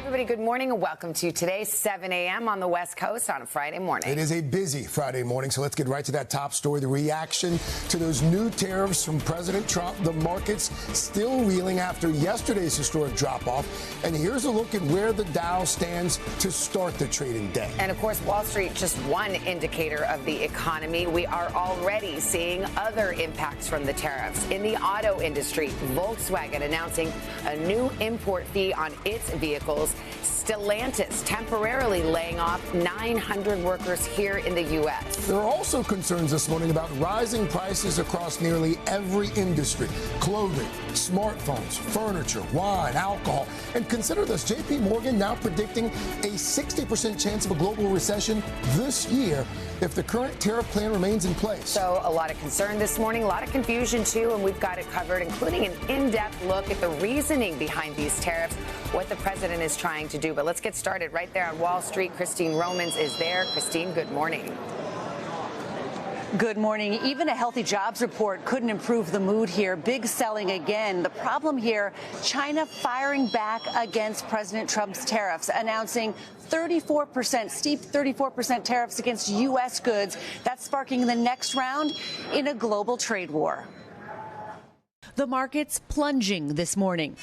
everybody. Good morning and welcome to today's 7 a.m. on the West Coast on a Friday morning. It is a busy Friday morning, so let's get right to that top story. The reaction to those new tariffs from President Trump. The markets still reeling after yesterday's historic drop-off. And here's a look at where the Dow stands to start the trading day. And, of course, Wall Street, just one indicator of the economy. We are already seeing other impacts from the tariffs. In the auto industry, Volkswagen announcing a new import fee on its vehicles. Stellantis temporarily laying off 900 workers here in the U.S. There are also concerns this morning about rising prices across nearly every industry. Clothing, smartphones, furniture, wine, alcohol. And consider this, J.P. Morgan now predicting a 60% chance of a global recession this year if the current tariff plan remains in place. So a lot of concern this morning, a lot of confusion, too, and we've got it covered, including an in-depth look at the reasoning behind these tariffs, what the president is trying to do. But let's get started right there on Wall Street. Christine Romans is there. Christine, good morning. Good morning. Even a healthy jobs report couldn't improve the mood here. Big selling again. The problem here, China firing back against President Trump's tariffs, announcing 34%, steep 34% tariffs against U.S. goods. That's sparking the next round in a global trade war. The markets plunging this morning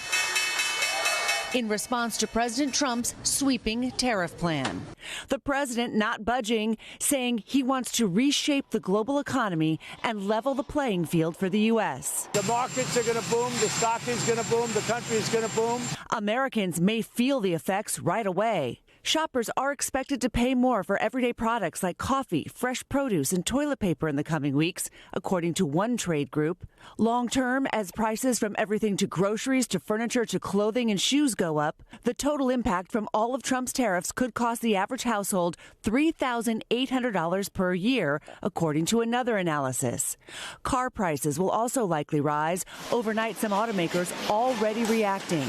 in response to President Trump's sweeping tariff plan. The president not budging, saying he wants to reshape the global economy and level the playing field for the U.S. The markets are going to boom, the stock is going to boom, the country is going to boom. Americans may feel the effects right away. Shoppers are expected to pay more for everyday products like coffee, fresh produce, and toilet paper in the coming weeks, according to one trade group. Long term, as prices from everything to groceries to furniture to clothing and shoes go up, the total impact from all of Trump's tariffs could cost the average household $3,800 per year, according to another analysis. Car prices will also likely rise. Overnight, some automakers already reacting.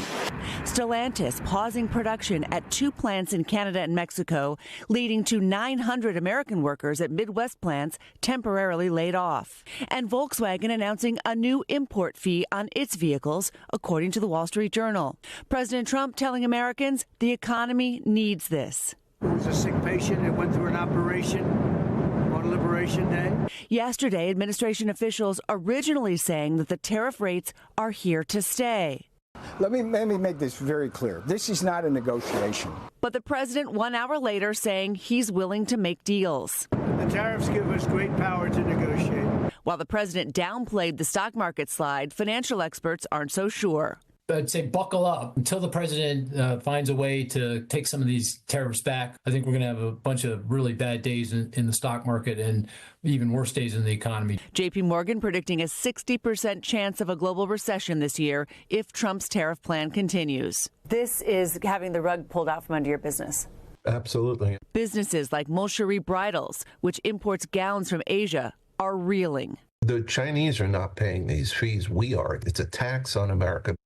Stellantis pausing production at 2 plants in Canada and Mexico, leading to 900 American workers at Midwest plants temporarily laid off. And Volkswagen announcing a new import fee on its vehicles, according to the Wall Street Journal. President Trump telling Americans the economy needs this. It was a sick patient that went through an operation on Liberation Day. Yesterday, administration officials originally saying that the tariff rates are here to stay. Let me make this very clear. This is not a negotiation. But the president 1 hour later saying he's willing to make deals. The tariffs give us great power to negotiate. While the president downplayed the stock market slide, financial experts aren't so sure. I'd say buckle up until the president finds a way to take some of these tariffs back. I think we're going to have a bunch of really bad days in the stock market and even worse days in the economy. J.P. Morgan predicting a 60% chance of a global recession this year if Trump's tariff plan continues. This is having the rug pulled out from under your business. Absolutely. Businesses like Mulcherie Bridals, which imports gowns from Asia, are reeling. The Chinese are not paying these fees. We are. It's a tax on America.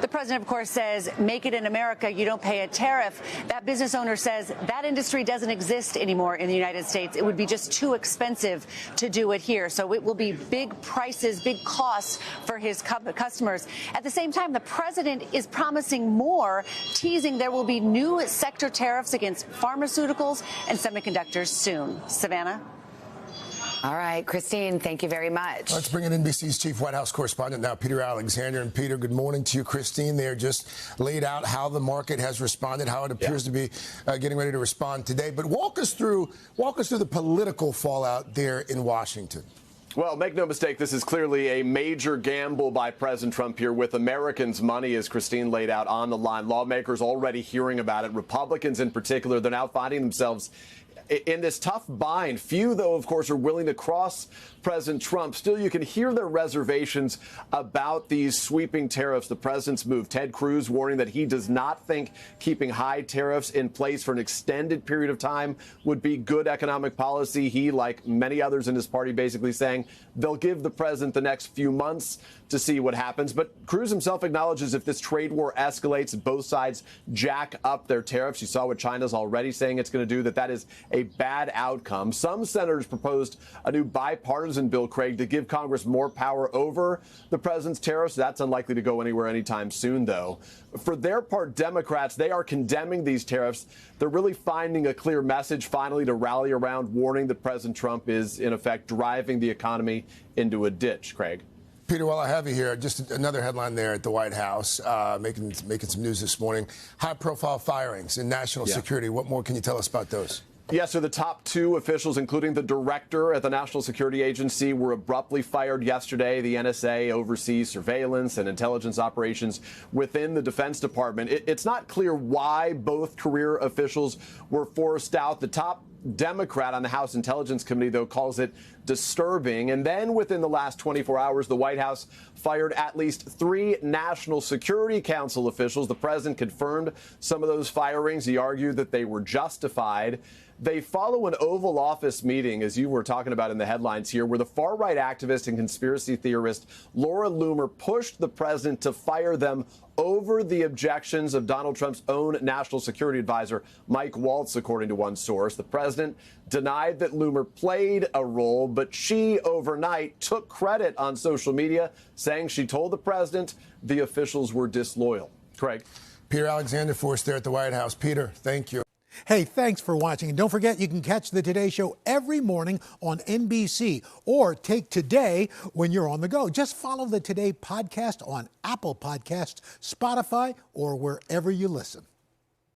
The president, of course, says, make it in America, you don't pay a tariff. That business owner says that industry doesn't exist anymore in the United States. It would be just too expensive to do it here. So it will be big prices, big costs for his customers. At the same time, the president is promising more, teasing there will be new sector tariffs against pharmaceuticals and semiconductors soon. Savannah? All right, Christine, thank you very much. Let's bring in NBC's chief White House correspondent now, Peter Alexander. And Peter, good morning to you. Christine there just laid out how the market has responded, how it appears to be getting ready to respond today. But walk us through the political fallout there in Washington. Well, make no mistake, this is clearly a major gamble by President Trump here with Americans' money, as Christine laid out, on the line. Lawmakers already hearing about it. Republicans in particular, they're now finding themselves in this tough bind. Few, though, of course, are willing to cross President Trump. Still, you can hear their reservations about these sweeping tariffs, the president's move. Ted Cruz warning that he does not think keeping high tariffs in place for an extended period of time would be good economic policy. He, like many others in his party, basically saying they'll give the president the next few months to see what happens. But Cruz himself acknowledges if this trade war escalates, both sides jack up their tariffs. You saw what China's already saying it's going to do, that is a a bad outcome. Some senators proposed a new bipartisan bill, Craig, to give Congress more power over the president's tariffs. That's unlikely to go anywhere anytime soon, though. For their part, Democrats, they are condemning these tariffs. They're really finding a clear message finally to rally around, warning that President Trump is, in effect, driving the economy into a ditch, Craig. Peter, while I have you here, just another headline there at the White House, making some news this morning. High-profile firings in national security. What more can you tell us about those? Yes, so the top two officials, including the director at the National Security Agency, were abruptly fired yesterday. The NSA oversees surveillance and intelligence operations within the Defense Department. It's not clear why both career officials were forced out. The top Democrat on the House Intelligence Committee, though, calls it disturbing. And then within the last 24 hours, the White House fired at least 3 National Security Council officials. The president confirmed some of those firings. He argued that they were justified. They follow an Oval Office meeting, as you were talking about in the headlines here, where the far-right activist and conspiracy theorist Laura Loomer pushed the president to fire them over the objections of Donald Trump's own national security advisor, Mike Waltz, according to one source. The president denied that Loomer played a role, but she overnight took credit on social media, saying she told the president the officials were disloyal. Craig. Peter Alexander for us there at the White House. Peter, thank you. Hey, thanks for watching. And don't forget, you can catch the Today Show every morning on NBC or take Today when you're on the go. Just follow the Today podcast on Apple Podcasts, Spotify, or wherever you listen.